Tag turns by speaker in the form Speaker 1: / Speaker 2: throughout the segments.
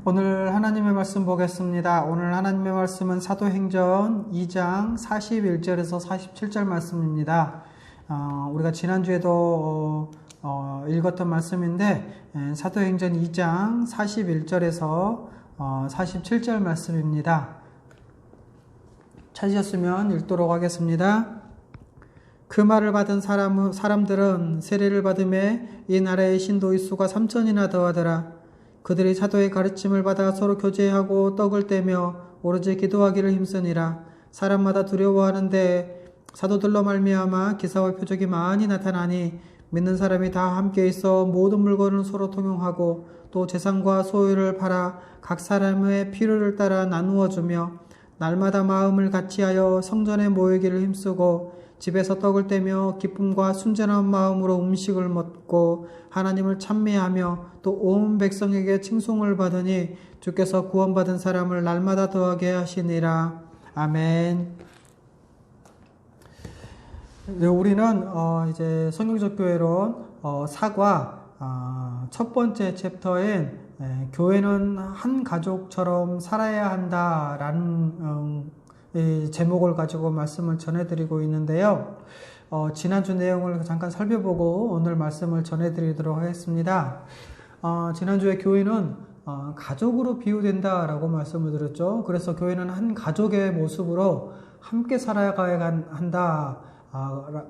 Speaker 1: 오늘 하나님의 말씀 보겠습니다. 오늘 하나님의 말씀은 사도행전 2장 41절에서 47절 말씀입니다. 우리가 지난주에도 읽었던 말씀인데 사도행전 2장 41절에서 47절 말씀입니다. 찾으셨으면 읽도록 하겠습니다. 그 말을 받은 사람들은 세례를 받음에 이 나라의 신도의 수가 3,000이나 더하더라. 그들이 사도의 가르침을 받아 서로 교제하고 떡을 떼며 오로지 기도하기를 힘쓰니라. 사람마다 두려워하는데 사도들로 말미암아 기사와 표적이 많이 나타나니 믿는 사람이 다 함께 있어 모든 물건을 서로 통용하고 또 재산과 소유를 팔아 각 사람의 필요를 따라 나누어 주며 날마다 마음을 같이하여 성전에 모이기를 힘쓰고 집에서 떡을 떼며 기쁨과 순전한 마음으로 음식을 먹고 하나님을 찬미하며 또 온 백성에게 칭송을 받으니 주께서 구원받은 사람을 날마다 더하게 하시니라. 아멘. 네, 우리는 이제 성경적 교회론 사과 첫 번째 챕터인 교회는 한 가족처럼 살아야 한다라는 이 제목을 가지고 말씀을 전해드리고 있는데요. 지난주 내용을 잠깐 살펴보고 오늘 말씀을 전해드리도록 하겠습니다. 지난주에 교회는 가족으로 비유된다라고 말씀을 드렸죠. 그래서 교회는 한 가족의 모습으로 함께 살아가야 한다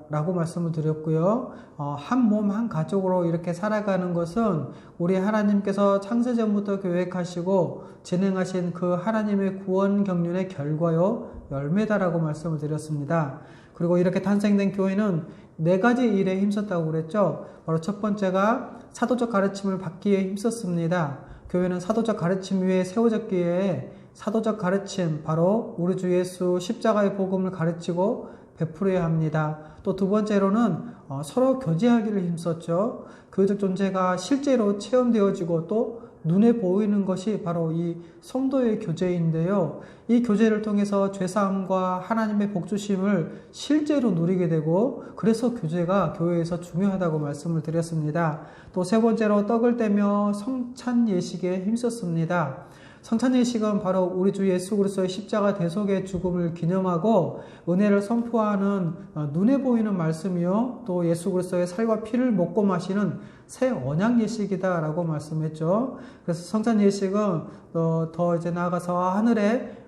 Speaker 1: 라고 말씀을 드렸고요. 한 몸, 한 가족으로 이렇게 살아가는 것은 우리 하나님께서 창세전부터 계획하시고 진행하신 그 하나님의 구원 경륜의 결과요, 열매다라고 말씀을 드렸습니다. 그리고 이렇게 탄생된 교회는 4가지 일에 힘썼다고 그랬죠. 바로 첫 번째가 사도적 가르침을 받기에 힘썼습니다. 교회는 사도적 가르침 위에 세워졌기에 사도적 가르침, 바로 우리 주 예수 십자가의 복음을 가르치고 베풀어야 합니다. 또 두 번째로는 서로 교제하기를 힘썼죠. 교회적 존재가 실제로 체험되어지고 또 눈에 보이는 것이 바로 이 성도의 교제인데요. 이 교제를 통해서 죄사함과 하나님의 복주심을 실제로 누리게 되고, 그래서 교제가 교회에서 중요하다고 말씀을 드렸습니다. 또 세 번째로 떡을 떼며 성찬 예식에 힘썼습니다. 성찬 예식은 바로 우리 주 예수 그리스도의 십자가 대속의 죽음을 기념하고 은혜를 선포하는 눈에 보이는 말씀이요, 또 예수 그리스도의 살과 피를 먹고 마시는 새 언약 예식이다라고 말씀했죠. 그래서 성찬 예식은 더 이제 나아가서 하늘에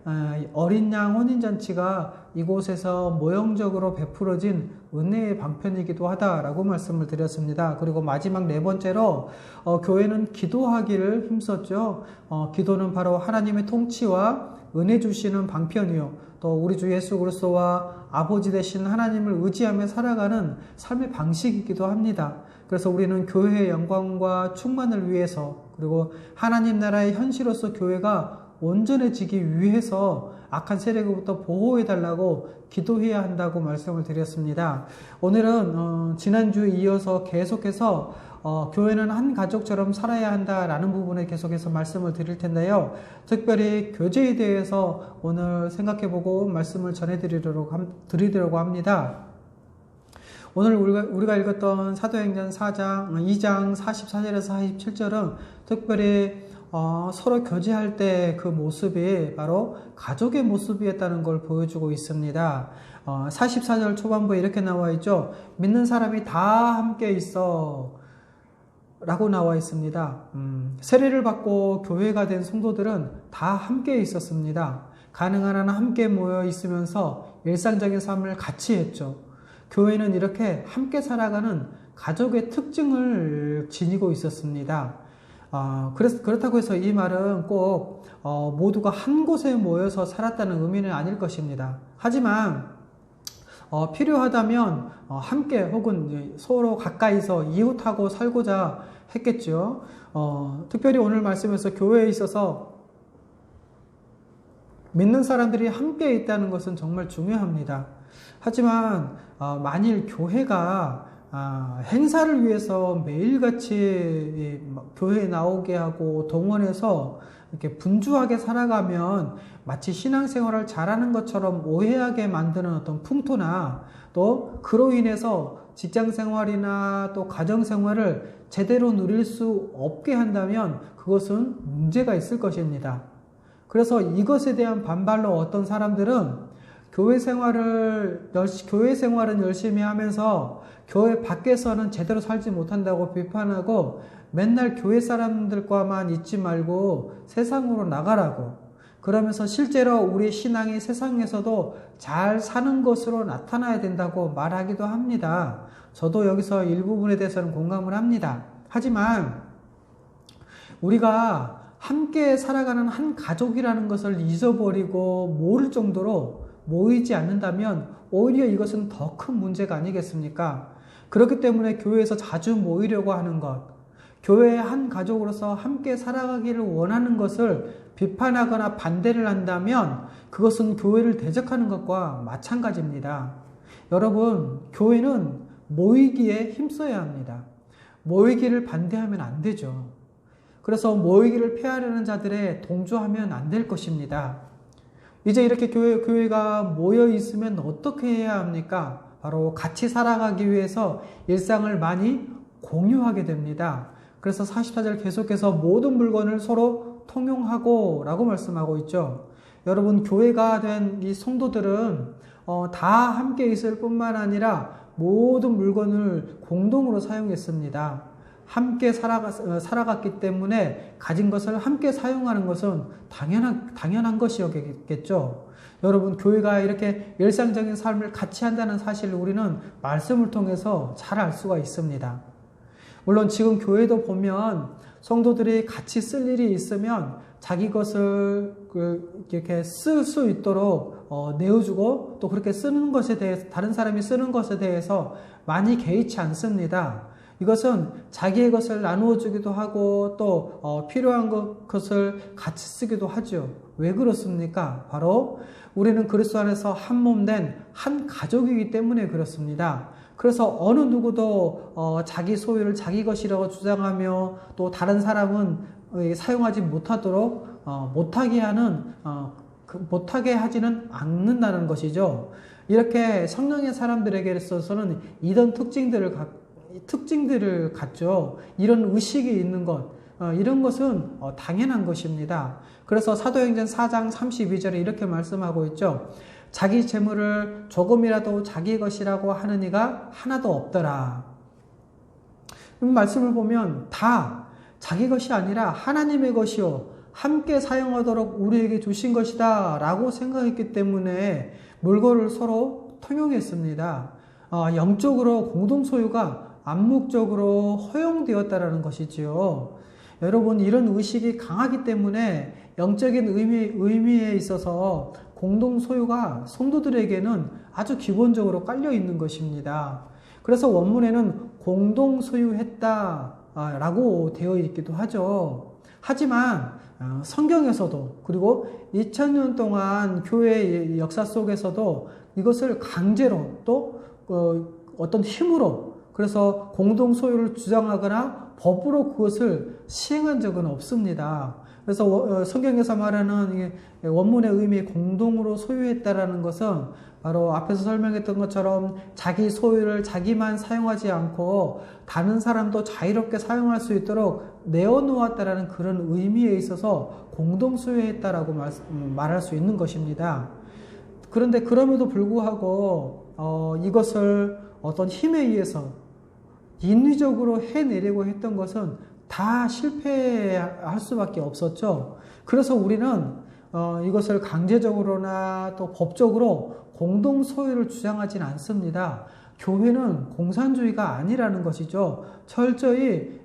Speaker 1: 어린 양 혼인잔치가 이곳에서 모형적으로 베풀어진 은혜의 방편이기도 하다라고 말씀을 드렸습니다. 그리고 마지막 4번째로 교회는 기도하기를 힘썼죠. 기도는 바로 하나님의 통치와 은혜 주시는 방편이요, 또 우리 주 예수 그리스도와 아버지 되신 하나님을 의지하며 살아가는 삶의 방식이기도 합니다. 그래서 우리는 교회의 영광과 충만을 위해서, 그리고 하나님 나라의 현실로서 교회가 온전해지기 위해서 악한 세력으로부터 보호해달라고 기도해야 한다고 말씀을 드렸습니다. 오늘은 지난주에 이어서 계속해서 교회는 한 가족처럼 살아야 한다라는 부분에 계속해서 말씀을 드릴 텐데요. 특별히 교제에 대해서 오늘 생각해보고 말씀을 전해드리려고 합니다. 오늘 우리가 읽었던 사도행전 2장 44절에서 47절은 특별히 서로 교제할 때 그 모습이 바로 가족의 모습이었다는 걸 보여주고 있습니다. 44절 초반부에 이렇게 나와 있죠. 믿는 사람이 다 함께 있어 라고 나와 있습니다. 세례를 받고 교회가 된 성도들은 다 함께 있었습니다. 가능한 한 함께 모여 있으면서 일상적인 삶을 같이 했죠. 교회는 이렇게 함께 살아가는 가족의 특징을 지니고 있었습니다. 그렇다고 해서 이 말은 꼭 모두가 한 곳에 모여서 살았다는 의미는 아닐 것입니다. 하지만 필요하다면 함께 혹은 서로 가까이서 이웃하고 살고자 했겠죠. 특별히 오늘 말씀에서 교회에 있어서 믿는 사람들이 함께 있다는 것은 정말 중요합니다. 하지만 만일 교회가 행사를 위해서 매일같이 교회에 나오게 하고 동원해서 이렇게 분주하게 살아가면 마치 신앙생활을 잘하는 것처럼 오해하게 만드는 어떤 풍토나 또 그로 인해서 직장생활이나 또 가정생활을 제대로 누릴 수 없게 한다면 그것은 문제가 있을 것입니다. 그래서 이것에 대한 반발로 어떤 사람들은 교회 생활은 열심히 하면서 교회 밖에서는 제대로 살지 못한다고 비판하고 맨날 교회 사람들과만 있지 말고 세상으로 나가라고, 그러면서 실제로 우리 신앙이 세상에서도 잘 사는 것으로 나타나야 된다고 말하기도 합니다. 저도 여기서 일부분에 대해서는 공감을 합니다. 하지만 우리가 함께 살아가는 한 가족이라는 것을 잊어버리고 모를 정도로 모이지 않는다면 오히려 이것은 더 큰 문제가 아니겠습니까? 그렇기 때문에 교회에서 자주 모이려고 하는 것, 교회의 한 가족으로서 함께 살아가기를 원하는 것을 비판하거나 반대를 한다면 그것은 교회를 대적하는 것과 마찬가지입니다. 여러분, 교회는 모이기에 힘써야 합니다. 모이기를 반대하면 안 되죠. 그래서 모이기를 폐하려는 자들에 동조하면 안 될 것입니다. 이제 이렇게 교회가 모여 있으면 어떻게 해야 합니까? 바로 같이 살아가기 위해서 일상을 많이 공유하게 됩니다. 그래서 44절 계속해서 모든 물건을 서로 통용하고 라고 말씀하고 있죠. 여러분, 교회가 된 이 성도들은 다 함께 있을 뿐만 아니라 모든 물건을 공동으로 사용했습니다. 함께 살아갔기 때문에 가진 것을 함께 사용하는 것은 당연한 것이었겠죠. 여러분, 교회가 이렇게 일상적인 삶을 같이 한다는 사실을 우리는 말씀을 통해서 잘 알 수가 있습니다. 물론 지금 교회도 보면 성도들이 같이 쓸 일이 있으면 자기 것을 이렇게 쓸 수 있도록 내어주고 또 그렇게 쓰는 것에 대해서, 다른 사람이 쓰는 것에 대해서 많이 개의치 않습니다. 이것은 자기의 것을 나누어 주기도 하고 또 필요한 것을 같이 쓰기도 하죠. 왜 그렇습니까? 바로 우리는 그리스도 안에서 한 몸 된 한 가족이기 때문에 그렇습니다. 그래서 어느 누구도 자기 소유를 자기 것이라고 주장하며 또 다른 사람은 사용하지 못하도록 못하게 하지는 않는다는 것이죠. 이렇게 성령의 사람들에게 있어서는 이런 특징들을 갖죠. 이런 의식이 있는 것, 이런 것은 당연한 것입니다. 그래서 사도행전 4장 32절에 이렇게 말씀하고 있죠. 자기 재물을 조금이라도 자기 것이라고 하는 이가 하나도 없더라. 이 말씀을 보면 다 자기 것이 아니라 하나님의 것이요 함께 사용하도록 우리에게 주신 것이다 라고 생각했기 때문에 물건을 서로 통용했습니다. 영적으로 공동소유가 암묵적으로 허용되었다라는 것이지요. 여러분, 이런 의식이 강하기 때문에 영적인 의미에 있어서 공동소유가 성도들에게는 아주 기본적으로 깔려 있는 것입니다. 그래서 원문에는 공동소유했다라고 되어 있기도 하죠. 하지만 성경에서도 그리고 2000년 동안 교회의 역사 속에서도 이것을 강제로 또 어떤 힘으로 그래서 공동소유를 주장하거나 법으로 그것을 시행한 적은 없습니다. 그래서 성경에서 말하는 원문의 의미 공동으로 소유했다라는 것은 바로 앞에서 설명했던 것처럼 자기 소유를 자기만 사용하지 않고 다른 사람도 자유롭게 사용할 수 있도록 내어놓았다라는 그런 의미에 있어서 공동소유했다라고 말할 수 있는 것입니다. 그런데 그럼에도 불구하고 이것을 어떤 힘에 의해서 인위적으로 해내려고 했던 것은 다 실패할 수밖에 없었죠. 그래서 우리는 이것을 강제적으로나 또 법적으로 공동 소유를 주장하지는 않습니다. 교회는 공산주의가 아니라는 것이죠. 철저히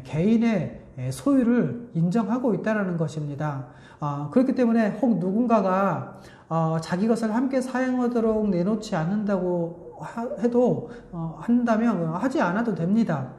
Speaker 1: 개인의 소유를 인정하고 있다는 것입니다. 그렇기 때문에 혹 누군가가 자기 것을 함께 사용하도록 내놓지 않는다고 해도 한다면 하지 않아도 됩니다.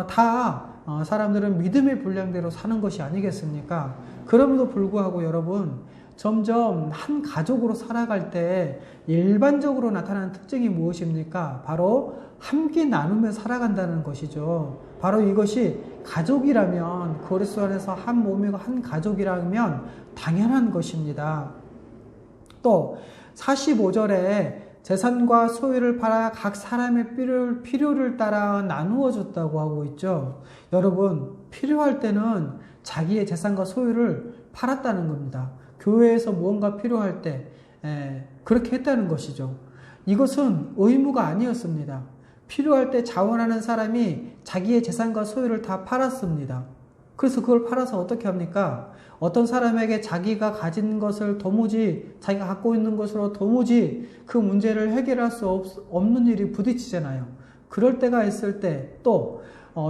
Speaker 1: 다 사람들은 믿음의 분량대로 사는 것이 아니겠습니까? 그럼에도 불구하고 여러분, 점점 한 가족으로 살아갈 때 일반적으로 나타나는 특징이 무엇입니까? 바로 함께 나누며 살아간다는 것이죠. 바로 이것이 가족이라면, 그리스도 안에서 한 몸이고 한 가족이라면 당연한 것입니다. 또 45절에 재산과 소유를 팔아 각 사람의 필요를 따라 나누어 줬다고 하고 있죠. 여러분, 필요할 때는 자기의 재산과 소유를 팔았다는 겁니다. 교회에서 무언가 필요할 때 그렇게 했다는 것이죠. 이것은 의무가 아니었습니다. 필요할 때 자원하는 사람이 자기의 재산과 소유를 다 팔았습니다. 그래서 그걸 팔아서 어떻게 합니까? 어떤 사람에게 자기가 가진 것을 도무지, 자기가 갖고 있는 것으로 도무지 그 문제를 해결할 수 없는 일이 부딪히잖아요. 그럴 때가 있을 때 또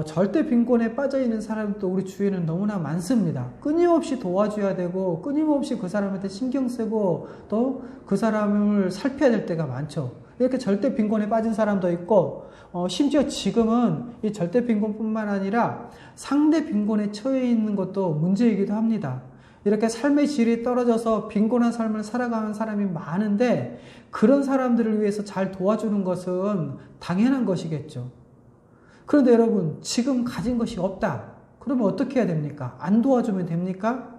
Speaker 1: 절대 빈곤에 빠져 있는 사람도 우리 주위에는 너무나 많습니다. 끊임없이 도와줘야 되고 끊임없이 그 사람한테 신경 쓰고 또 그 사람을 살펴야 될 때가 많죠. 이렇게 절대 빈곤에 빠진 사람도 있고 심지어 지금은 이 절대 빈곤뿐만 아니라 상대 빈곤에 처해 있는 것도 문제이기도 합니다. 이렇게 삶의 질이 떨어져서 빈곤한 삶을 살아가는 사람이 많은데 그런 사람들을 위해서 잘 도와주는 것은 당연한 것이겠죠. 그런데 여러분, 지금 가진 것이 없다. 그러면 어떻게 해야 됩니까? 안 도와주면 됩니까?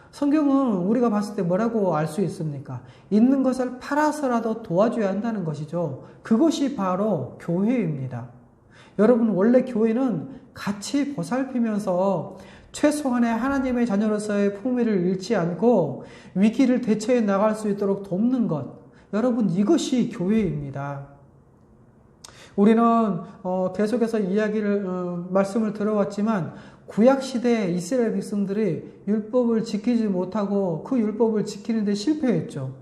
Speaker 1: 성경은 우리가 봤을 때 뭐라고 알 수 있습니까? 있는 것을 팔아서라도 도와줘야 한다는 것이죠. 그것이 바로 교회입니다. 여러분, 원래 교회는 같이 보살피면서 최소한의 하나님의 자녀로서의 품위를 잃지 않고 위기를 대처해 나갈 수 있도록 돕는 것. 여러분, 이것이 교회입니다. 우리는 계속해서 말씀을 들어왔지만 구약시대에 이스라엘 백성들이 율법을 지키지 못하고 그 율법을 지키는 데 실패했죠.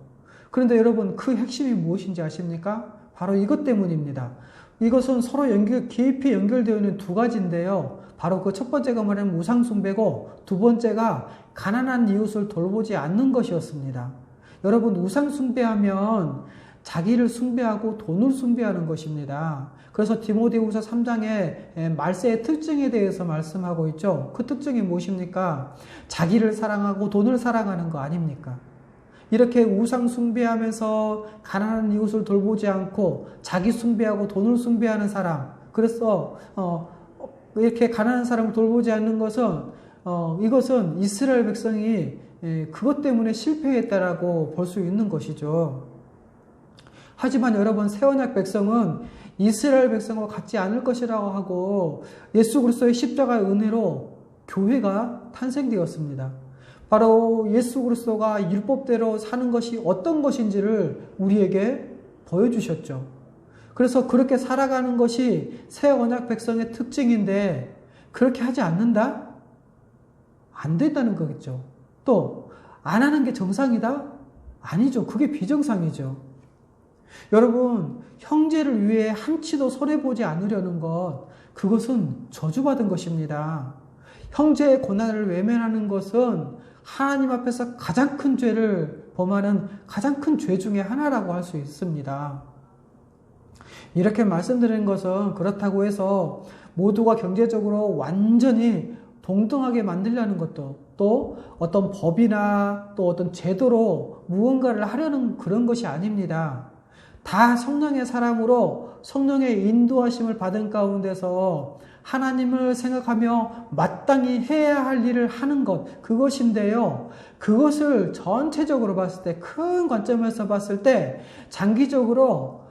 Speaker 1: 그런데 여러분, 그 핵심이 무엇인지 아십니까? 바로 이것 때문입니다. 이것은 서로 깊이 연결되어 있는 두 가지인데요. 바로 그 첫 번째가 말하는 우상숭배고 두 번째가 가난한 이웃을 돌보지 않는 것이었습니다. 여러분, 우상숭배하면 자기를 숭배하고 돈을 숭배하는 것입니다. 그래서 디모데후서 3장에 말세의 특징에 대해서 말씀하고 있죠. 그 특징이 무엇입니까? 자기를 사랑하고 돈을 사랑하는 거 아닙니까? 이렇게 우상 숭배하면서 가난한 이웃을 돌보지 않고 자기 숭배하고 돈을 숭배하는 사람, 그래서 이렇게 가난한 사람을 돌보지 않는 것은 이것은 이스라엘 백성이 그것 때문에 실패했다라고 볼 수 있는 것이죠. 하지만 여러분, 새언약 백성은 이스라엘 백성과 같지 않을 것이라고 하고 예수 그리스도의 십자가의 은혜로 교회가 탄생되었습니다. 바로 예수 그리스도가 율법대로 사는 것이 어떤 것인지를 우리에게 보여주셨죠. 그래서 그렇게 살아가는 것이 새 언약 백성의 특징인데 그렇게 하지 않는다? 안 된다는 거겠죠. 또 안 하는 게 정상이다? 아니죠. 그게 비정상이죠. 여러분, 형제를 위해 한치도 손해보지 않으려는 것, 그것은 저주받은 것입니다. 형제의 고난을 외면하는 것은 하나님 앞에서 가장 큰 죄를 범하는 가장 큰 죄 중에 하나라고 할 수 있습니다. 이렇게 말씀드리는 것은 그렇다고 해서 모두가 경제적으로 완전히 동등하게 만들려는 것도, 또 어떤 법이나 또 어떤 제도로 무언가를 하려는 그런 것이 아닙니다. 다 성령의 사람으로 성령의 인도하심을 받은 가운데서 하나님을 생각하며 마땅히 해야 할 일을 하는 것, 그것인데요. 그것을 전체적으로 봤을 때, 큰 관점에서 봤을 때 장기적으로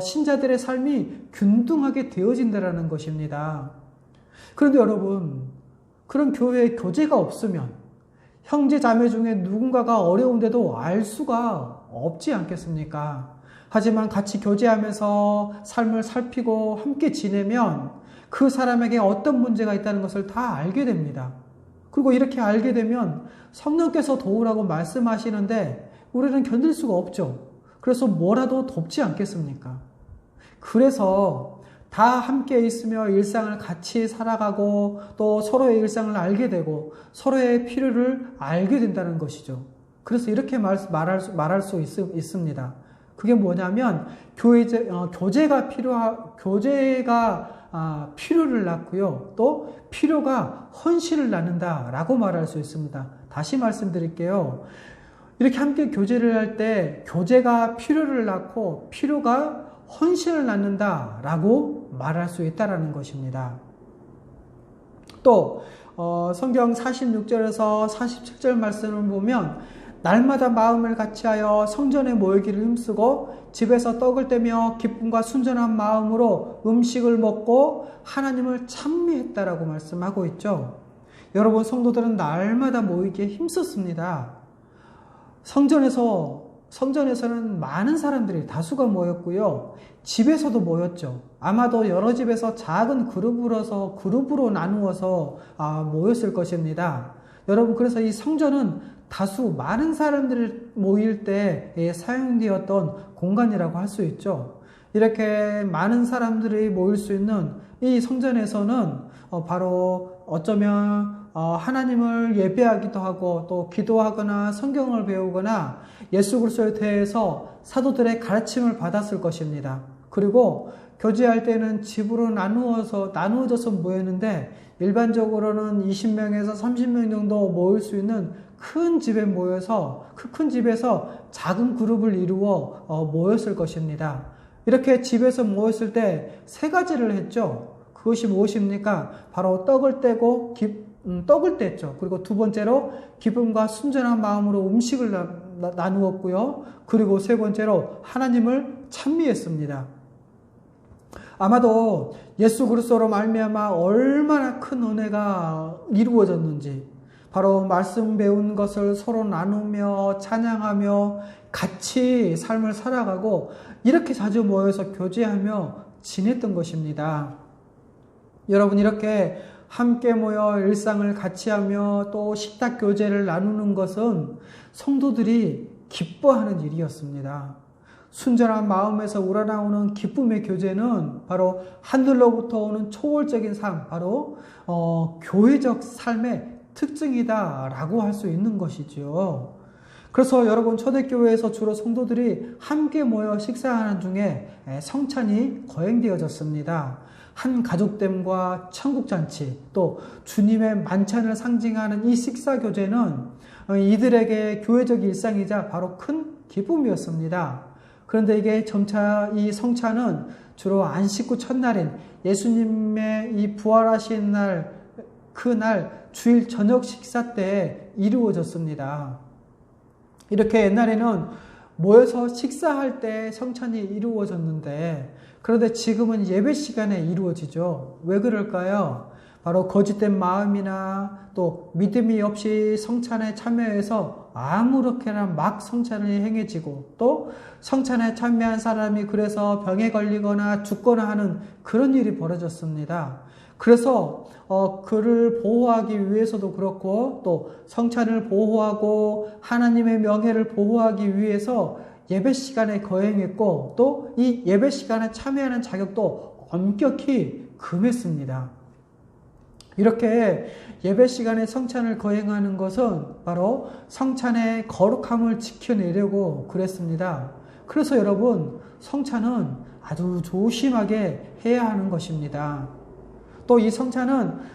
Speaker 1: 신자들의 삶이 균등하게 되어진다는 것입니다. 그런데 여러분, 그런 교회에 교제가 없으면 형제 자매 중에 누군가가 어려운데도 알 수가 없지 않겠습니까? 하지만 같이 교제하면서 삶을 살피고 함께 지내면 그 사람에게 어떤 문제가 있다는 것을 다 알게 됩니다. 그리고 이렇게 알게 되면 성령께서 도우라고 말씀하시는데 우리는 견딜 수가 없죠. 그래서 뭐라도 돕지 않겠습니까? 그래서 다 함께 있으며 일상을 같이 살아가고 또 서로의 일상을 알게 되고 서로의 필요를 알게 된다는 것이죠. 그래서 이렇게 말할 수 있습니다. 그게 뭐냐면 교제가 필요를 낳고요. 또 필요가 헌신을 낳는다라고 말할 수 있습니다. 다시 말씀드릴게요. 이렇게 함께 교제를 할 때 교제가 필요를 낳고 필요가 헌신을 낳는다라고 말할 수 있다라는 것입니다. 또 성경 46절에서 47절 말씀을 보면 날마다 마음을 같이하여 성전에 모이기를 힘쓰고 집에서 떡을 떼며 기쁨과 순전한 마음으로 음식을 먹고 하나님을 찬미했다라고 말씀하고 있죠. 여러분, 성도들은 날마다 모이기에 힘썼습니다. 성전에서는 많은 사람들이 다수가 모였고요. 집에서도 모였죠. 아마도 여러 집에서 작은 그룹으로 나누어서 모였을 것입니다. 여러분, 그래서 이 성전은 다수 많은 사람들이 모일 때 사용되었던 공간이라고 할 수 있죠. 이렇게 많은 사람들이 모일 수 있는 이 성전에서는 바로 어쩌면 하나님을 예배하기도 하고 또 기도하거나 성경을 배우거나 예수 그리스도에 대해서 사도들의 가르침을 받았을 것입니다. 그리고 교제할 때는 집으로 나누어져서 모였는데 일반적으로는 20명에서 30명 정도 모일 수 있는 큰 집에 모여서 그 큰 집에서 작은 그룹을 이루어 모였을 것입니다. 이렇게 집에서 모였을 때 세 가지를 했죠. 그것이 무엇입니까? 바로 떡을 뗐죠. 그리고 두 번째로 기쁨과 순전한 마음으로 음식을 나누었고요. 그리고 세 번째로 하나님을 찬미했습니다. 아마도 예수 그리스도로 말미암아 얼마나 큰 은혜가 이루어졌는지, 바로 말씀 배운 것을 서로 나누며 찬양하며 같이 삶을 살아가고 이렇게 자주 모여서 교제하며 지냈던 것입니다. 여러분, 이렇게 함께 모여 일상을 같이 하며 또 식탁 교제를 나누는 것은 성도들이 기뻐하는 일이었습니다. 순전한 마음에서 우러나오는 기쁨의 교제는 바로 하늘로부터 오는 초월적인 삶, 바로 교회적 삶의 특징이다라고 할 수 있는 것이죠. 그래서 여러분, 초대교회에서 주로 성도들이 함께 모여 식사하는 중에 성찬이 거행되어졌습니다. 한 가족됨과 천국잔치, 또 주님의 만찬을 상징하는 이 식사교제는 이들에게 교회적 일상이자 바로 큰 기쁨이었습니다. 그런데 이게 점차 이 성찬은 주로 안식구 첫날인 예수님의 이 부활하신 날, 그날 주일 저녁 식사 때 이루어졌습니다. 이렇게 옛날에는 모여서 식사할 때 성찬이 이루어졌는데, 그런데 지금은 예배 시간에 이루어지죠. 왜 그럴까요? 바로 거짓된 마음이나 또 믿음이 없이 성찬에 참여해서 아무렇게나 막 성찬을 행해지고, 또 성찬에 참여한 사람이 그래서 병에 걸리거나 죽거나 하는 그런 일이 벌어졌습니다. 그래서 그를 보호하기 위해서도 그렇고, 또 성찬을 보호하고 하나님의 명예를 보호하기 위해서 예배 시간에 거행했고, 또 이 예배 시간에 참여하는 자격도 엄격히 금했습니다. 이렇게 예배 시간에 성찬을 거행하는 것은 바로 성찬의 거룩함을 지켜내려고 그랬습니다. 그래서 여러분, 성찬은 아주 조심하게 해야 하는 것입니다. 또 이 성찬은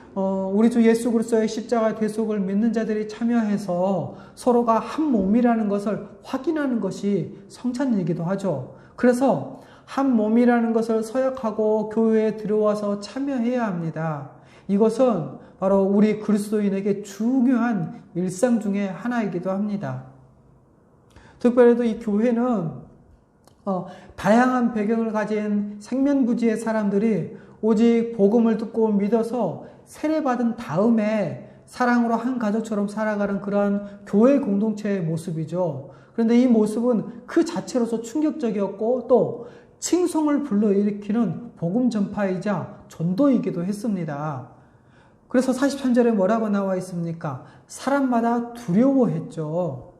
Speaker 1: 우리 주 예수 그리스도의 십자가 대속을 믿는 자들이 참여해서 서로가 한 몸이라는 것을 확인하는 것이 성찬이기도 하죠. 그래서 한 몸이라는 것을 서약하고 교회에 들어와서 참여해야 합니다. 이것은 바로 우리 그리스도인에게 중요한 일상 중에 하나이기도 합니다. 특별히도 이 교회는 다양한 배경을 가진 생면부지의 사람들이 오직 복음을 듣고 믿어서 세례받은 다음에 사랑으로 한 가족처럼 살아가는 그런 교회 공동체의 모습이죠. 그런데 이 모습은 그 자체로서 충격적이었고, 또 칭송을 불러일으키는 복음 전파이자 전도이기도 했습니다. 그래서 43절에 뭐라고 나와 있습니까? 사람마다 두려워했죠.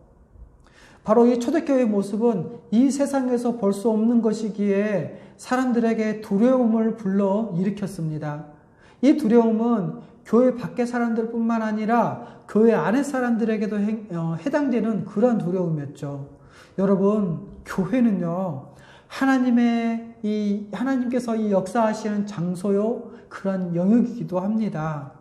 Speaker 1: 바로 이 초대교회의 모습은 이 세상에서 볼 수 없는 것이기에 사람들에게 두려움을 불러 일으켰습니다. 이 두려움은 교회 밖의 사람들뿐만 아니라 교회 안의 사람들에게도 해당되는 그런 두려움이었죠. 여러분, 교회는요, 하나님께서 이 역사하시는 장소요, 그런 영역이기도 합니다.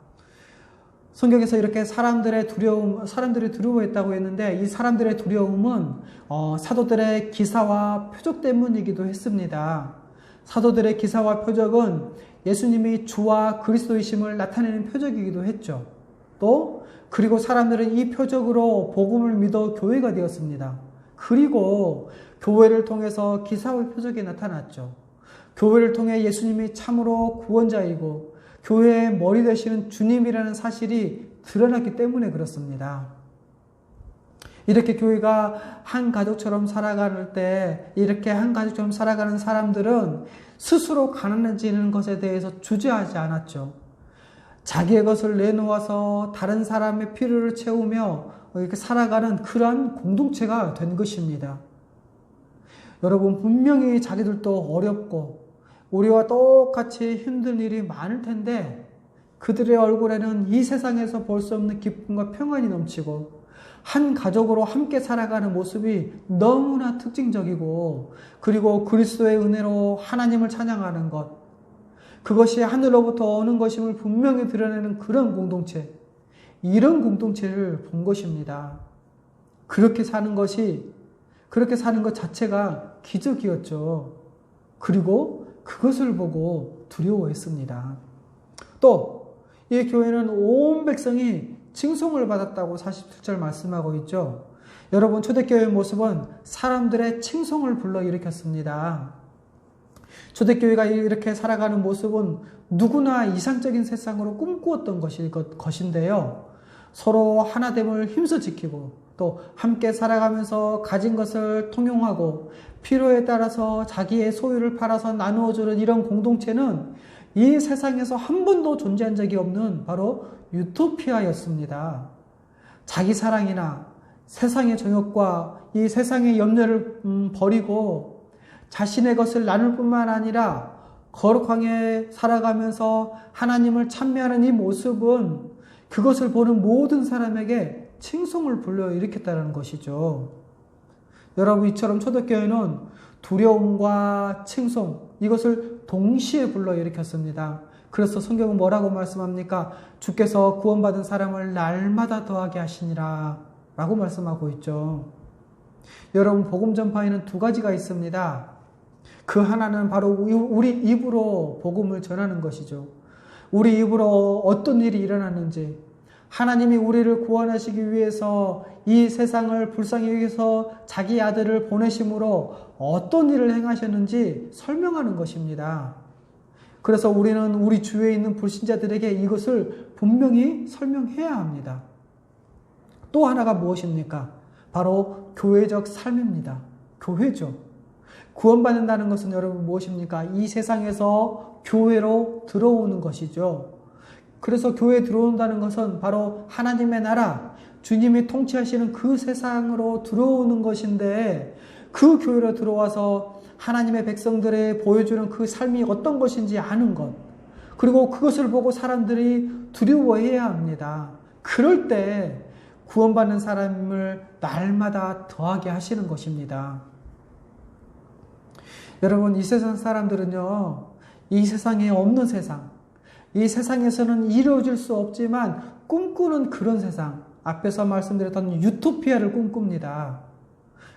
Speaker 1: 성경에서 이렇게 사람들이 두려워했다고 했는데 이 사람들의 두려움은 사도들의 기사와 표적 때문이기도 했습니다. 사도들의 기사와 표적은 예수님이 주와 그리스도이심을 나타내는 표적이기도 했죠. 또 그리고 사람들은 이 표적으로 복음을 믿어 교회가 되었습니다. 그리고 교회를 통해서 기사와 표적이 나타났죠. 교회를 통해 예수님이 참으로 구원자이고 교회의 머리 되시는 주님이라는 사실이 드러났기 때문에 그렇습니다. 이렇게 교회가 한 가족처럼 살아갈 때, 이렇게 한 가족처럼 살아가는 사람들은 스스로 가난해지는 것에 대해서 주저하지 않았죠. 자기의 것을 내놓아서 다른 사람의 필요를 채우며 이렇게 살아가는 그러한 공동체가 된 것입니다. 여러분, 분명히 자기들도 어렵고 우리와 똑같이 힘든 일이 많을 텐데 그들의 얼굴에는 이 세상에서 볼 수 없는 기쁨과 평안이 넘치고 한 가족으로 함께 살아가는 모습이 너무나 특징적이고 그리고 그리스도의 은혜로 하나님을 찬양하는 것, 그것이 하늘로부터 오는 것임을 분명히 드러내는 그런 공동체, 이런 공동체를 본 것입니다. 그렇게 사는 것 자체가 기적이었죠. 그리고 그것을 보고 두려워했습니다. 또 이 교회는 온 백성이 칭송을 받았다고 47절 말씀하고 있죠. 여러분, 초대교회의 모습은 사람들의 칭송을 불러일으켰습니다. 초대교회가 이렇게 살아가는 모습은 누구나 이상적인 세상으로 꿈꾸었던 것인데요. 서로 하나됨을 힘써 지키고 또 함께 살아가면서 가진 것을 통용하고 필요에 따라서 자기의 소유를 팔아서 나누어주는 이런 공동체는 이 세상에서 한 번도 존재한 적이 없는 바로 유토피아였습니다. 자기 사랑이나 세상의 정욕과 이 세상의 염려를 버리고 자신의 것을 나눌 뿐만 아니라 거룩하게 살아가면서 하나님을 찬미하는 이 모습은 그것을 보는 모든 사람에게 칭송을 불러일으켰다는 것이죠. 여러분, 이처럼 초대교회는 두려움과 칭송, 이것을 동시에 불러일으켰습니다. 그래서 성경은 뭐라고 말씀합니까? 주께서 구원받은 사람을 날마다 더하게 하시니라 라고 말씀하고 있죠. 여러분, 복음 전파에는 두 가지가 있습니다. 그 하나는 바로 우리 입으로 복음을 전하는 것이죠. 우리 입으로 어떤 일이 일어났는지, 하나님이 우리를 구원하시기 위해서 이 세상을 불쌍히 위해서 자기 아들을 보내심으로 어떤 일을 행하셨는지 설명하는 것입니다. 그래서 우리는 우리 주위에 있는 불신자들에게 이것을 분명히 설명해야 합니다. 또 하나가 무엇입니까? 바로 교회적 삶입니다. 교회죠. 구원받는다는 것은 여러분 무엇입니까? 이 세상에서 교회로 들어오는 것이죠. 그래서 교회에 들어온다는 것은 바로 하나님의 나라, 주님이 통치하시는 그 세상으로 들어오는 것인데 그 교회로 들어와서 하나님의 백성들의 보여주는 그 삶이 어떤 것인지 아는 것, 그리고 그것을 보고 사람들이 두려워해야 합니다. 그럴 때 구원받는 사람을 날마다 더하게 하시는 것입니다. 여러분, 이 세상 사람들은요, 이 세상에 없는 세상, 이 세상에서는 이루어질 수 없지만 꿈꾸는 그런 세상, 앞에서 말씀드렸던 유토피아를 꿈꿉니다.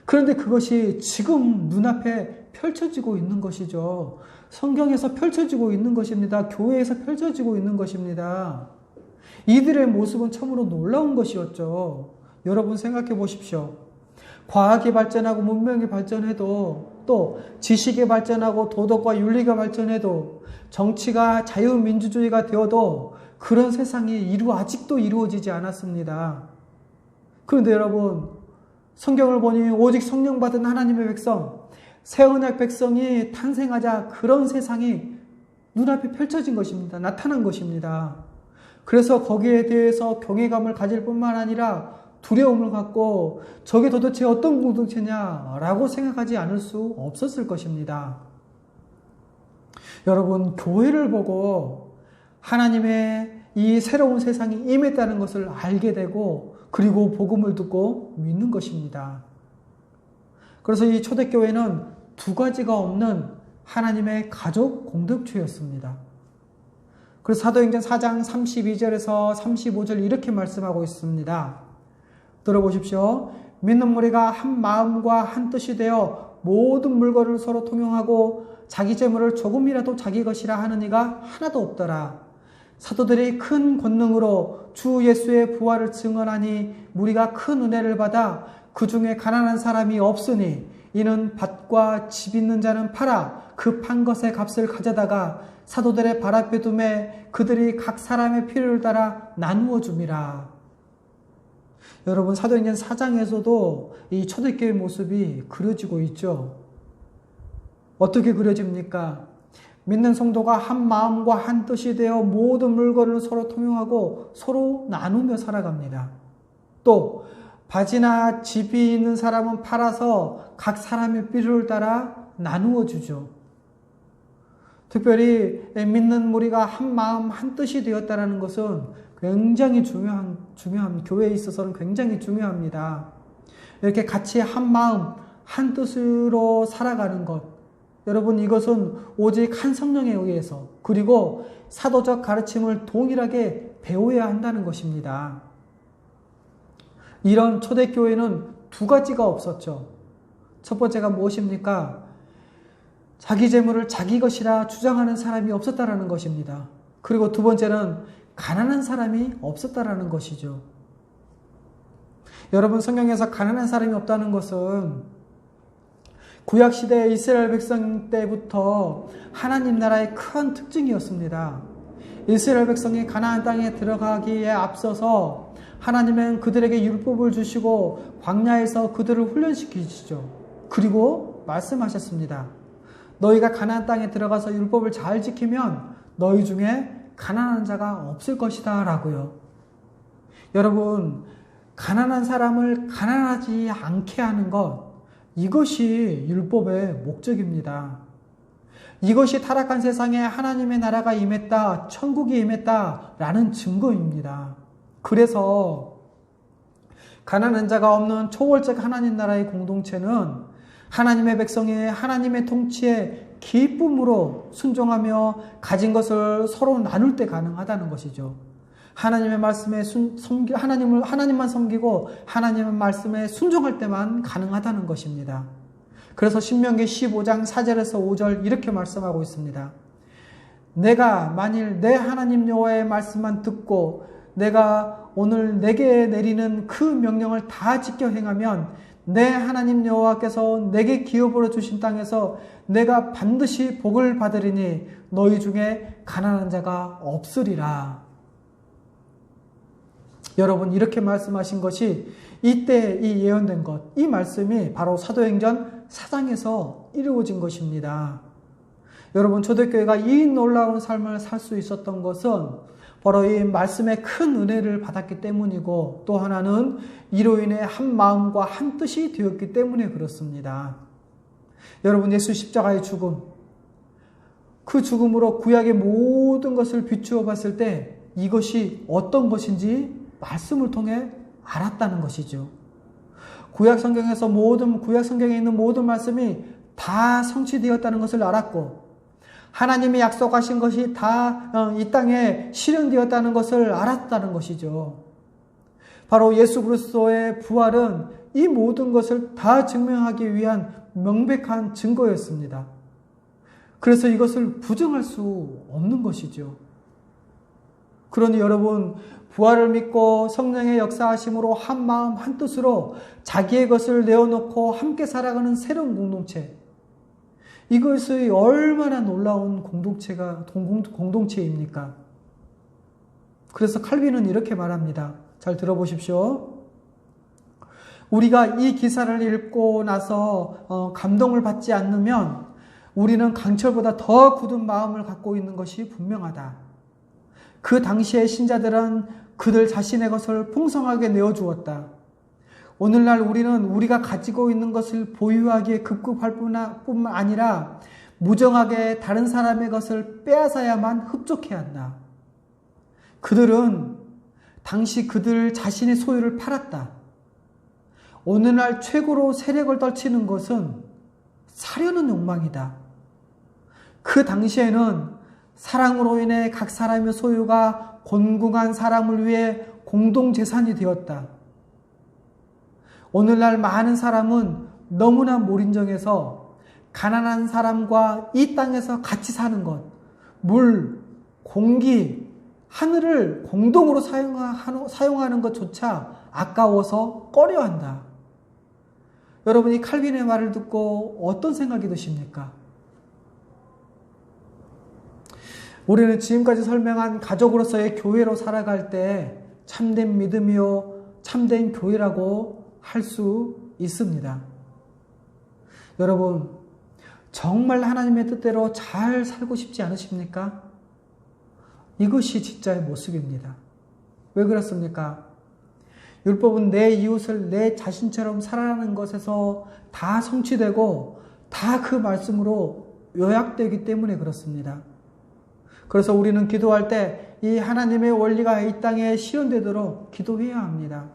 Speaker 1: 그런데 그것이 지금 눈앞에 펼쳐지고 있는 것이죠. 성경에서 펼쳐지고 있는 것입니다. 교회에서 펼쳐지고 있는 것입니다. 이들의 모습은 참으로 놀라운 것이었죠. 여러분 생각해 보십시오. 과학이 발전하고 문명이 발전해도, 또 지식이 발전하고 도덕과 윤리가 발전해도, 정치가 자유민주주의가 되어도 그런 세상이 아직도 이루어지지 않았습니다. 그런데 여러분, 성경을 보니 오직 성령 받은 하나님의 백성, 새 언약 백성이 탄생하자 그런 세상이 눈앞에 펼쳐진 것입니다. 나타난 것입니다. 그래서 거기에 대해서 경외감을 가질 뿐만 아니라 두려움을 갖고 저게 도대체 어떤 공동체냐라고 생각하지 않을 수 없었을 것입니다. 여러분, 교회를 보고 하나님의 이 새로운 세상이 임했다는 것을 알게 되고 그리고 복음을 듣고 믿는 것입니다. 그래서 이 초대교회는 두 가지가 없는 하나님의 가족 공동체였습니다. 그래서 사도행전 4장 32절에서 35절 이렇게 말씀하고 있습니다. 들어보십시오. 믿는 무리가 한 마음과 한 뜻이 되어 모든 물건을 서로 통용하고 자기 재물을 조금이라도 자기 것이라 하는 이가 하나도 없더라. 사도들이 큰 권능으로 주 예수의 부활을 증언하니 무리가 큰 은혜를 받아 그 중에 가난한 사람이 없으니 이는 밭과 집 있는 자는 팔아 그 판 것의 값을 가져다가 사도들의 발 앞에 두매 그들이 각 사람의 필요를 따라 나누어 줌이라. 여러분, 사도행전 4장에서도 이 초대교회 모습이 그려지고 있죠. 어떻게 그려집니까? 믿는 성도가 한 마음과 한 뜻이 되어 모든 물건을 서로 통용하고 서로 나누며 살아갑니다. 또 밭이나 집이 있는 사람은 팔아서 각 사람의 필요를 따라 나누어 주죠. 특별히 믿는 무리가 한 마음 한 뜻이 되었다는 것은 굉장히 중요한 교회에 있어서는 굉장히 중요합니다. 이렇게 같이 한 마음 한 뜻으로 살아가는 것, 여러분, 이것은 오직 한 성령에 의해서 그리고 사도적 가르침을 동일하게 배워야 한다는 것입니다. 이런 초대교회는 두 가지가 없었죠. 첫 번째가 무엇입니까? 자기 재물을 자기 것이라 주장하는 사람이 없었다라는 것입니다. 그리고 두 번째는 가난한 사람이 없었다라는 것이죠. 여러분, 성경에서 가난한 사람이 없다는 것은 구약시대 이스라엘 백성 때부터 하나님 나라의 큰 특징이었습니다. 이스라엘 백성이 가나안 땅에 들어가기에 앞서서 하나님은 그들에게 율법을 주시고 광야에서 그들을 훈련시키시죠. 그리고 말씀하셨습니다. 너희가 가나안 땅에 들어가서 율법을 잘 지키면 너희 중에 가난한 자가 없을 것이다 라고요. 여러분, 가난한 사람을 가난하지 않게 하는 것, 이것이 율법의 목적입니다. 이것이 타락한 세상에 하나님의 나라가 임했다, 천국이 임했다 라는 증거입니다. 그래서 가난한 자가 없는 초월적 하나님 나라의 공동체는 하나님의 백성의 하나님의 통치에 기쁨으로 순종하며 가진 것을 서로 나눌 때 가능하다는 것이죠. 하나님의 말씀에 하나님만 섬기고 하나님의 말씀에 순종할 때만 가능하다는 것입니다. 그래서 신명기 15장 4절에서 5절 이렇게 말씀하고 있습니다. 내가 만일 내 하나님 여호와의 말씀만 듣고 내가 오늘 내게 내리는 그 명령을 다 지켜 행하면 내 하나님 여호와께서 내게 기업으로 주신 땅에서 내가 반드시 복을 받으리니 너희 중에 가난한 자가 없으리라. 여러분, 이렇게 말씀하신 것이 이때 이 예언된 것, 이 말씀이 바로 사도행전 4장에서 이루어진 것입니다. 여러분, 초대교회가 이 놀라운 삶을 살 수 있었던 것은 바로 이 말씀의 큰 은혜를 받았기 때문이고, 또 하나는 이로 인해 한 마음과 한 뜻이 되었기 때문에 그렇습니다. 여러분, 예수 십자가의 죽음, 그 죽음으로 구약의 모든 것을 비추어 봤을 때 이것이 어떤 것인지 말씀을 통해 알았다는 것이죠. 구약 성경에 있는 모든 말씀이 다 성취되었다는 것을 알았고, 하나님이 약속하신 것이 다 이 땅에 실현되었다는 것을 알았다는 것이죠. 바로 예수 그리스도의 부활은 이 모든 것을 다 증명하기 위한 명백한 증거였습니다. 그래서 이것을 부정할 수 없는 것이죠. 그러니 여러분, 부활을 믿고 성령의 역사하심으로 한 마음 한 뜻으로 자기의 것을 내어놓고 함께 살아가는 새로운 공동체, 이것이 얼마나 놀라운 공동체입니까? 그래서 칼빈은 이렇게 말합니다. 잘 들어보십시오. 우리가 이 기사를 읽고 나서 감동을 받지 않으면 우리는 강철보다 더 굳은 마음을 갖고 있는 것이 분명하다. 그 당시의 신자들은 그들 자신의 것을 풍성하게 내어주었다. 오늘날 우리는 우리가 가지고 있는 것을 보유하기에 급급할 뿐만 아니라 무정하게 다른 사람의 것을 빼앗아야만 흡족해야 한다. 그들은 당시 그들 자신의 소유를 팔았다. 오늘날 최고로 세력을 떨치는 것은 사려는 욕망이다. 그 당시에는 사랑으로 인해 각 사람의 소유가 곤궁한 사람을 위해 공동재산이 되었다. 오늘날 많은 사람은 너무나 몰인정해서 가난한 사람과 이 땅에서 같이 사는 것, 물, 공기, 하늘을 공동으로 사용하는 것조차 아까워서 꺼려한다. 여러분이 칼빈의 말을 듣고 어떤 생각이 드십니까? 우리는 지금까지 설명한 가족으로서의 교회로 살아갈 때 참된 믿음이요, 참된 교회라고 할 수 있습니다. 여러분, 정말 하나님의 뜻대로 잘 살고 싶지 않으십니까? 이것이 진짜의 모습입니다. 왜 그렇습니까? 율법은 내 이웃을 내 자신처럼 살아가는 것에서 다 성취되고 다 그 말씀으로 요약되기 때문에 그렇습니다. 그래서 우리는 기도할 때 이 하나님의 원리가 이 땅에 실현되도록 기도해야 합니다.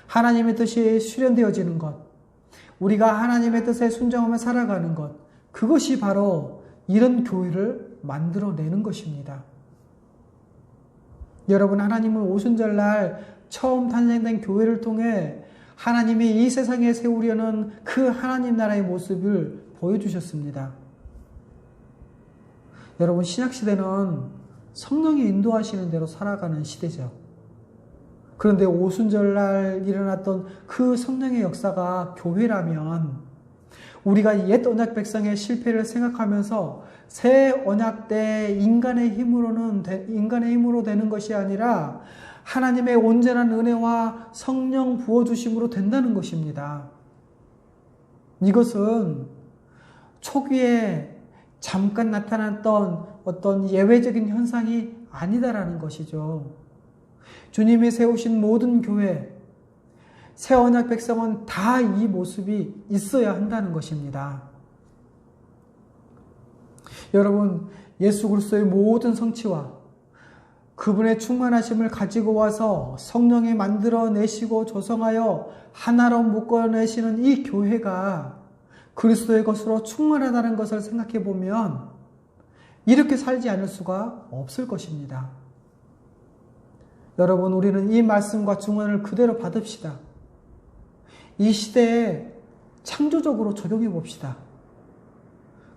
Speaker 1: 하나님의 뜻이 실현되어지는 것, 우리가 하나님의 뜻에 순종하며 살아가는 것, 그것이 바로 이런 교회를 만들어내는 것입니다. 여러분, 하나님은 오순절날 처음 탄생된 교회를 통해 하나님이 이 세상에 세우려는 그 하나님 나라의 모습을 보여주셨습니다. 여러분, 신약시대는 성령이 인도하시는 대로 살아가는 시대죠. 그런데 오순절날 일어났던 그 성령의 역사가 교회라면 우리가 옛 언약 백성의 실패를 생각하면서 새 언약 때 인간의 힘으로 되는 것이 아니라 하나님의 온전한 은혜와 성령 부어주심으로 된다는 것입니다. 이것은 초기에 잠깐 나타났던 어떤 예외적인 현상이 아니다라는 것이죠. 주님이 세우신 모든 교회, 새 언약 백성은 다 이 모습이 있어야 한다는 것입니다. 여러분, 예수 그리스도의 모든 성취와 그분의 충만하심을 가지고 와서 성령이 만들어내시고 조성하여 하나로 묶어내시는 이 교회가 그리스도의 것으로 충만하다는 것을 생각해 보면 이렇게 살지 않을 수가 없을 것입니다. 여러분, 우리는 이 말씀과 증언을 그대로 받읍시다. 이 시대에 창조적으로 적용해 봅시다.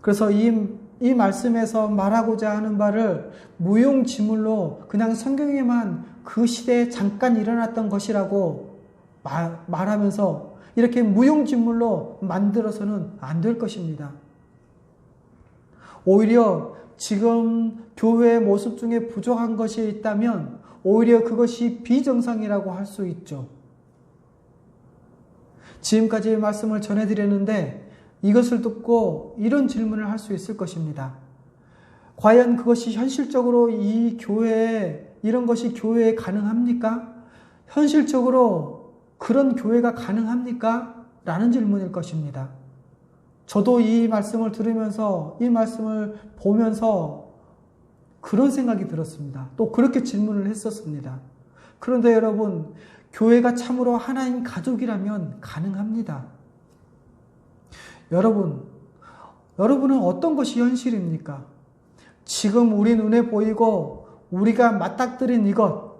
Speaker 1: 그래서 이 말씀에서 말하고자 하는 바를 무용지물로 그냥 성경에만 그 시대에 잠깐 일어났던 것이라고 말하면서 이렇게 무용지물로 만들어서는 안 될 것입니다. 오히려 지금 교회의 모습 중에 부족한 것이 있다면 오히려 그것이 비정상이라고 할 수 있죠. 지금까지의 말씀을 전해드렸는데 이것을 듣고 이런 질문을 할 수 있을 것입니다. 과연 그것이 현실적으로 이 교회에, 이런 것이 교회에 가능합니까? 현실적으로 그런 교회가 가능합니까? 라는 질문일 것입니다. 저도 이 말씀을 들으면서, 이 말씀을 보면서 그런 생각이 들었습니다. 또 그렇게 질문을 했었습니다. 그런데 여러분, 교회가 참으로 하나님 가족이라면 가능합니다. 여러분은 어떤 것이 현실입니까? 지금 우리 눈에 보이고 우리가 맞닥뜨린 이것,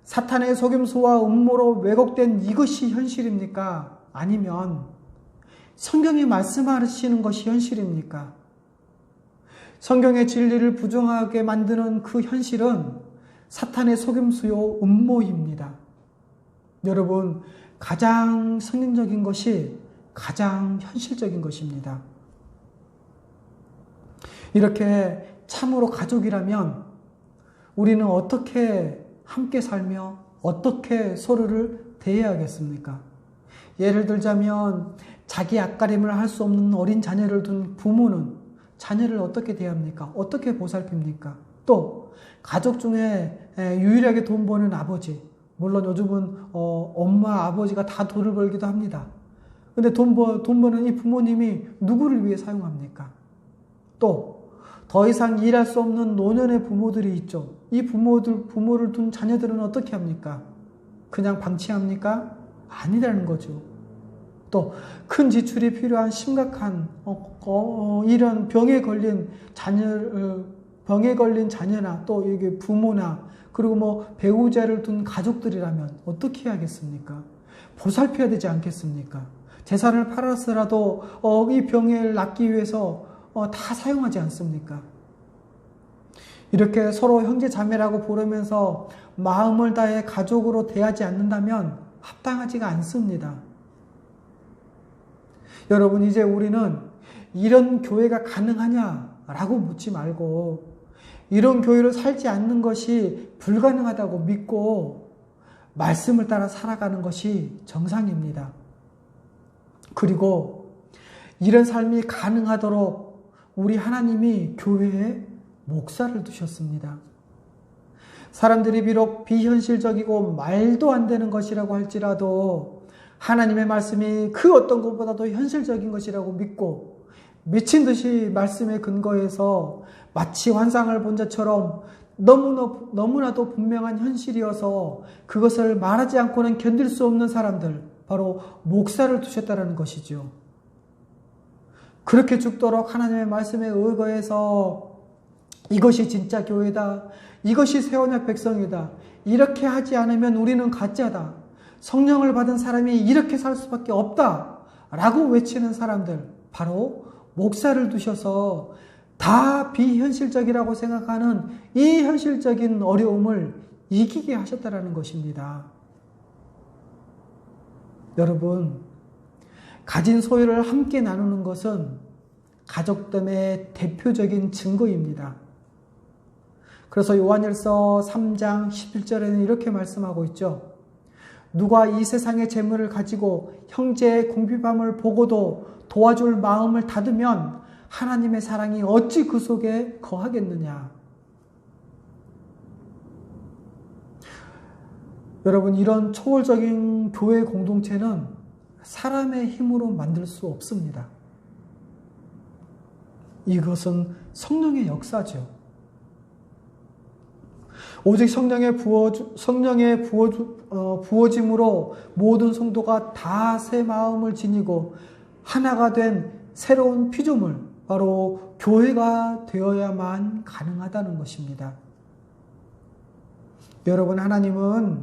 Speaker 1: 사탄의 속임수와 음모로 왜곡된 이것이 현실입니까? 아니면 성경이 말씀하시는 것이 현실입니까? 성경의 진리를 부정하게 만드는 그 현실은 사탄의 속임수요 음모입니다. 여러분, 가장 성경적인 것이 가장 현실적인 것입니다. 이렇게 참으로 가족이라면 우리는 어떻게 함께 살며 어떻게 서로를 대해야겠습니까? 예를 들자면 자기 앞가림을 할 수 없는 어린 자녀를 둔 부모는 자녀를 어떻게 대합니까? 어떻게 보살핍니까? 또 가족 중에 유일하게 돈 버는 아버지, 물론 요즘은 엄마, 아버지가 다 돈을 벌기도 합니다. 근데 돈 버는 이 부모님이 누구를 위해 사용합니까? 또 더 이상 일할 수 없는 노년의 부모들이 있죠. 이 부모를 둔 자녀들은 어떻게 합니까? 그냥 방치합니까? 아니라는 거죠. 또 큰 지출이 필요한 심각한 이런 병에 걸린 자녀를 병에 걸린 자녀나 또 이게 부모나 그리고 뭐 배우자를 둔 가족들이라면 어떻게 해야겠습니까? 보살펴야 되지 않겠습니까? 재산을 팔아서라도 이 병을 낫기 위해서 다 사용하지 않습니까? 이렇게 서로 형제 자매라고 부르면서 마음을 다해 가족으로 대하지 않는다면 합당하지가 않습니다. 여러분, 이제 우리는 이런 교회가 가능하냐라고 묻지 말고 이런 교회로 살지 않는 것이 불가능하다고 믿고 말씀을 따라 살아가는 것이 정상입니다. 그리고 이런 삶이 가능하도록 우리 하나님이 교회에 목사를 두셨습니다. 사람들이 비록 비현실적이고 말도 안 되는 것이라고 할지라도 하나님의 말씀이 그 어떤 것보다도 현실적인 것이라고 믿고 미친 듯이 말씀에 근거해서 마치 환상을 본 자처럼 너무나도 분명한 현실이어서 그것을 말하지 않고는 견딜 수 없는 사람들, 바로 목사를 두셨다는 것이죠. 그렇게 죽도록 하나님의 말씀에 의거해서 이것이 진짜 교회다, 이것이 새 언약 백성이다, 이렇게 하지 않으면 우리는 가짜다, 성령을 받은 사람이 이렇게 살 수밖에 없다 라고 외치는 사람들, 바로 목사를 두셔서 다 비현실적이라고 생각하는 이 현실적인 어려움을 이기게 하셨다는 것입니다. 여러분, 가진 소유를 함께 나누는 것은 가족됨의 대표적인 증거입니다. 그래서 요한일서 3장 11절에는 이렇게 말씀하고 있죠. 누가 이 세상의 재물을 가지고 형제의 궁핍함을 보고도 도와줄 마음을 닫으면 하나님의 사랑이 어찌 그 속에 거하겠느냐. 여러분, 이런 초월적인 교회 공동체는 사람의 힘으로 만들 수 없습니다. 이것은 성령의 역사죠. 오직 성령의 부어짐으로 모든 성도가 다 새 마음을 지니고 하나가 된 새로운 피조물, 바로 교회가 되어야만 가능하다는 것입니다. 여러분, 하나님은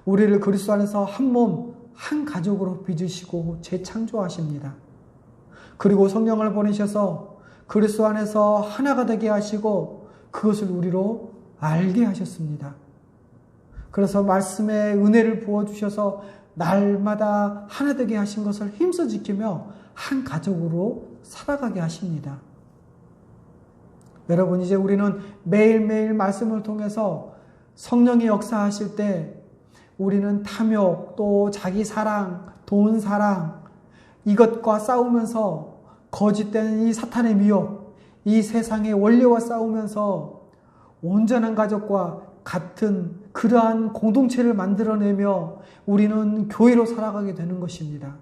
Speaker 1: 우리를 그리스도 안에서 한 몸, 한 가족으로 빚으시고 재창조하십니다. 그리고 성령을 보내셔서 그리스도 안에서 하나가 되게 하시고 그것을 우리로 알게 하셨습니다. 그래서 말씀의 은혜를 부어주셔서 날마다 하나 되게 하신 것을 힘써 지키며 한 가족으로 살아가게 하십니다. 여러분, 이제 우리는 매일매일 말씀을 통해서 성령이 역사하실 때 우리는 탐욕, 또 자기 사랑, 돈 사랑, 이것과 싸우면서 거짓된 이 사탄의 미혹, 이 세상의 원리와 싸우면서 온전한 가족과 같은 그러한 공동체를 만들어내며 우리는 교회로 살아가게 되는 것입니다.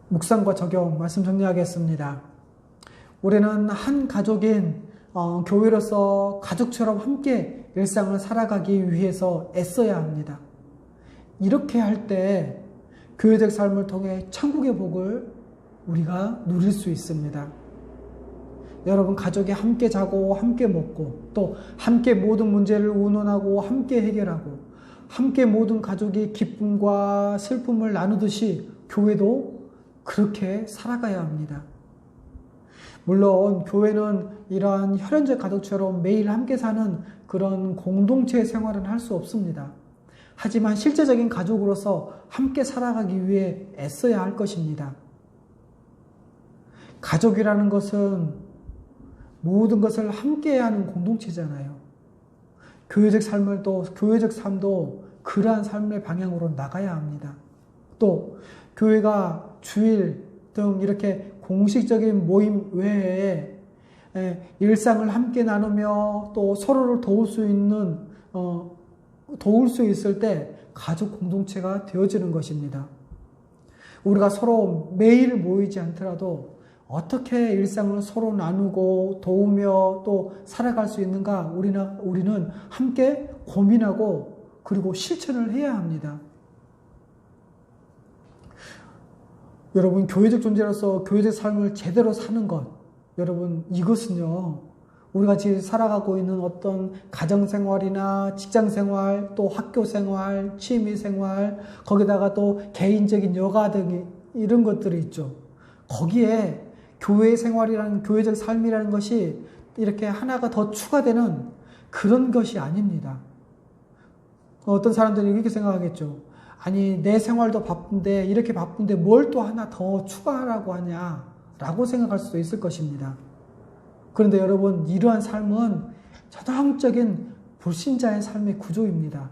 Speaker 1: 묵상과 적용 말씀 정리하겠습니다. 우리는 한 가족인 교회로서 가족처럼 함께 일상을 살아가기 위해서 애써야 합니다. 이렇게 할 때 교회적 삶을 통해 천국의 복을 우리가 누릴 수 있습니다. 여러분, 가족이 함께 자고 함께 먹고 또 함께 모든 문제를 의논하고 함께 해결하고 함께 모든 가족이 기쁨과 슬픔을 나누듯이 교회도 그렇게 살아가야 합니다. 물론 교회는 이러한 혈연적 가족처럼 매일 함께 사는 그런 공동체 생활은 할 수 없습니다. 하지만 실제적인 가족으로서 함께 살아가기 위해 애써야 할 것입니다. 가족이라는 것은 모든 것을 함께 하는 공동체잖아요. 교회적 삶도 그러한 삶의 방향으로 나가야 합니다. 또 교회가 주일 등 이렇게 공식적인 모임 외에 일상을 함께 나누며 또 서로를 도울 수 있을 때 가족 공동체가 되어지는 것입니다. 우리가 서로 매일 모이지 않더라도 어떻게 일상을 서로 나누고 도우며 또 살아갈 수 있는가 우리는 함께 고민하고 그리고 실천을 해야 합니다. 여러분, 교회적 존재로서 교회적 삶을 제대로 사는 것, 여러분, 이것은요, 우리가 지금 살아가고 있는 어떤 가정생활이나 직장생활, 또 학교생활, 취미생활, 거기다가 또 개인적인 여가 등 이런 것들이 있죠. 거기에 교회 생활이라는, 교회적 삶이라는 것이 이렇게 하나가 더 추가되는 그런 것이 아닙니다. 어떤 사람들이 이렇게 생각하겠죠. 아니, 내 생활도 바쁜데, 이렇게 바쁜데 뭘 또 하나 더 추가하라고 하냐, 라고 생각할 수도 있을 것입니다. 그런데 여러분, 이러한 삶은 전형적인 불신자의 삶의 구조입니다.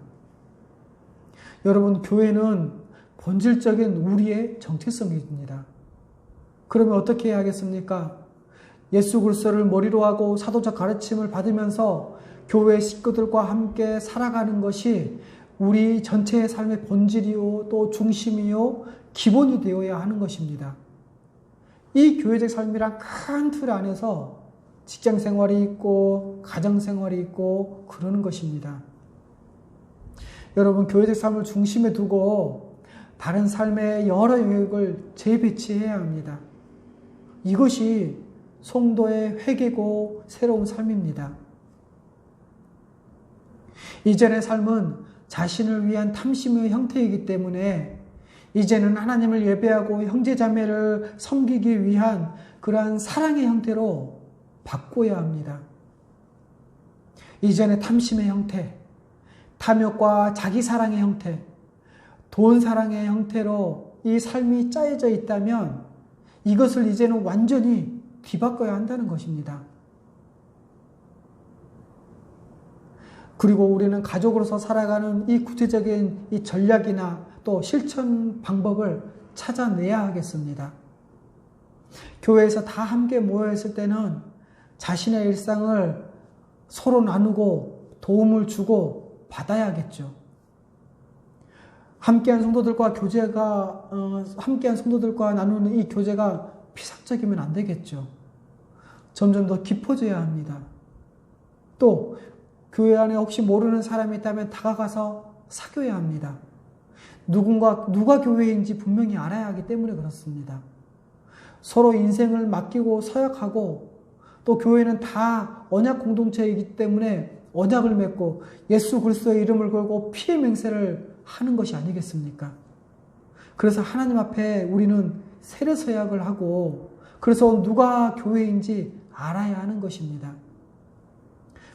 Speaker 1: 여러분, 교회는 본질적인 우리의 정체성입니다. 그러면 어떻게 해야 하겠습니까? 예수 그리스도를 머리로 하고 사도적 가르침을 받으면서 교회 식구들과 함께 살아가는 것이 우리 전체의 삶의 본질이요, 또 중심이요, 기본이 되어야 하는 것입니다. 이 교회적 삶이란 큰 틀 안에서 직장 생활이 있고 가정 생활이 있고 그러는 것입니다. 여러분, 교회적 삶을 중심에 두고 다른 삶의 여러 영역을 재배치해야 합니다. 이것이 성도의 회개고 새로운 삶입니다. 이전의 삶은 자신을 위한 탐심의 형태이기 때문에 이제는 하나님을 예배하고 형제자매를 섬기기 위한 그러한 사랑의 형태로 바꿔야 합니다. 이전의 탐심의 형태, 탐욕과 자기사랑의 형태, 돈사랑의 형태로 이 삶이 짜여져 있다면 이것을 이제는 완전히 뒤바꿔야 한다는 것입니다. 그리고 우리는 가족으로서 살아가는 이 구체적인 이 전략이나 또 실천 방법을 찾아내야 하겠습니다. 교회에서 다 함께 모여있을 때는 자신의 일상을 서로 나누고 도움을 주고 받아야겠죠. 함께한 성도들과 함께한 성도들과 나누는 이 교제가 피상적이면 안 되겠죠. 점점 더 깊어져야 합니다. 또 교회 안에 혹시 모르는 사람이 있다면 다가가서 사귀어야 합니다. 누가 교회인지 분명히 알아야 하기 때문에 그렇습니다. 서로 인생을 맡기고 서약하고 또 교회는 다 언약 공동체이기 때문에 언약을 맺고 예수 그리스도의 이름을 걸고 피의 맹세를 하는 것이 아니겠습니까? 그래서 하나님 앞에 우리는 세례서약을 하고 그래서 누가 교회인지 알아야 하는 것입니다.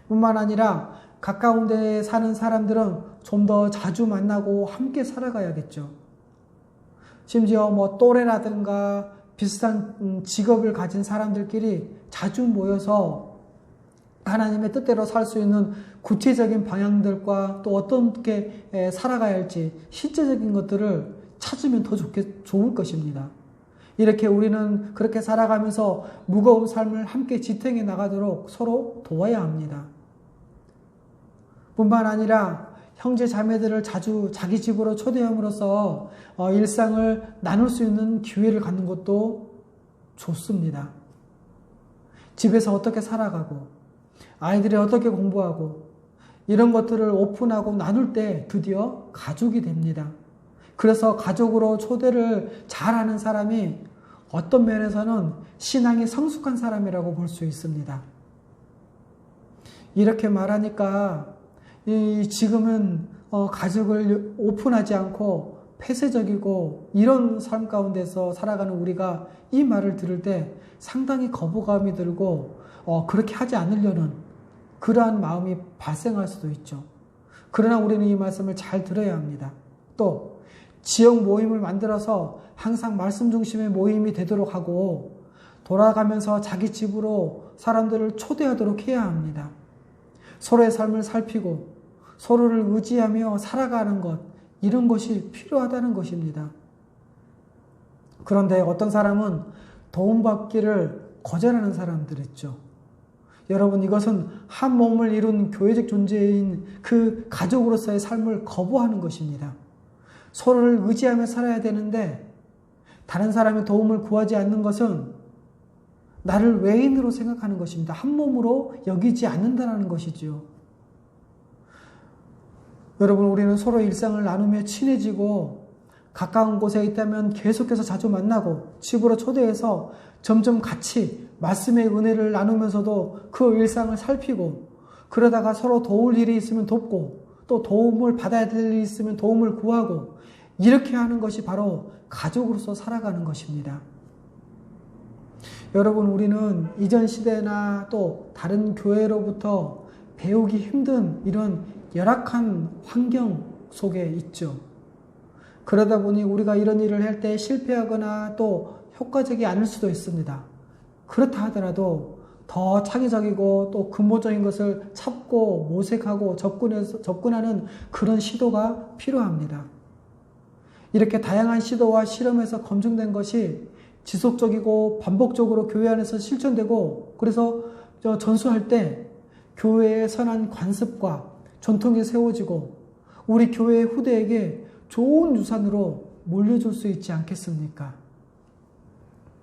Speaker 1: 뿐만 아니라 가까운 데에 사는 사람들은 좀 더 자주 만나고 함께 살아가야겠죠. 심지어 또래라든가 비슷한 직업을 가진 사람들끼리 자주 모여서 하나님의 뜻대로 살 수 있는 구체적인 방향들과 또 어떻게 살아가야 할지 실제적인 것들을 찾으면 더 좋을 것입니다. 이렇게 우리는 그렇게 살아가면서 무거운 삶을 함께 지탱해 나가도록 서로 도와야 합니다. 뿐만 아니라 형제 자매들을 자주 자기 집으로 초대함으로써 일상을 나눌 수 있는 기회를 갖는 것도 좋습니다. 집에서 어떻게 살아가고 아이들이 어떻게 공부하고 이런 것들을 오픈하고 나눌 때 드디어 가족이 됩니다. 그래서 가족으로 초대를 잘하는 사람이 어떤 면에서는 신앙이 성숙한 사람이라고 볼 수 있습니다. 이렇게 말하니까 지금은 가족을 오픈하지 않고 폐쇄적이고 이런 삶 가운데서 살아가는 우리가 이 말을 들을 때 상당히 거부감이 들고 그렇게 하지 않으려는 그러한 마음이 발생할 수도 있죠. 그러나 우리는 이 말씀을 잘 들어야 합니다. 또 지역 모임을 만들어서 항상 말씀 중심의 모임이 되도록 하고 돌아가면서 자기 집으로 사람들을 초대하도록 해야 합니다. 서로의 삶을 살피고 서로를 의지하며 살아가는 것, 이런 것이 필요하다는 것입니다. 그런데 어떤 사람은 도움받기를 거절하는 사람들 있죠. 여러분, 이것은 한 몸을 이룬 교회적 존재인 그 가족으로서의 삶을 거부하는 것입니다. 서로를 의지하며 살아야 되는데 다른 사람의 도움을 구하지 않는 것은 나를 외인으로 생각하는 것입니다. 한 몸으로 여기지 않는다는 것이죠. 여러분, 우리는 서로 일상을 나누며 친해지고 가까운 곳에 있다면 계속해서 자주 만나고 집으로 초대해서 점점 같이 말씀의 은혜를 나누면서도 그 일상을 살피고 그러다가 서로 도울 일이 있으면 돕고 또 도움을 받아야 될 일이 있으면 도움을 구하고 이렇게 하는 것이 바로 가족으로서 살아가는 것입니다. 여러분, 우리는 이전 시대나 또 다른 교회로부터 배우기 힘든 이런 열악한 환경 속에 있죠. 그러다 보니 우리가 이런 일을 할 때 실패하거나 또 효과적이 않을 수도 있습니다. 그렇다 하더라도 더 창의적이고 또 근본적인 것을 찾고 모색하고 접근하는 그런 시도가 필요합니다. 이렇게 다양한 시도와 실험에서 검증된 것이 지속적이고 반복적으로 교회 안에서 실천되고 그래서 전수할 때 교회의 선한 관습과 전통이 세워지고 우리 교회의 후대에게 좋은 유산으로 물려줄 수 있지 않겠습니까?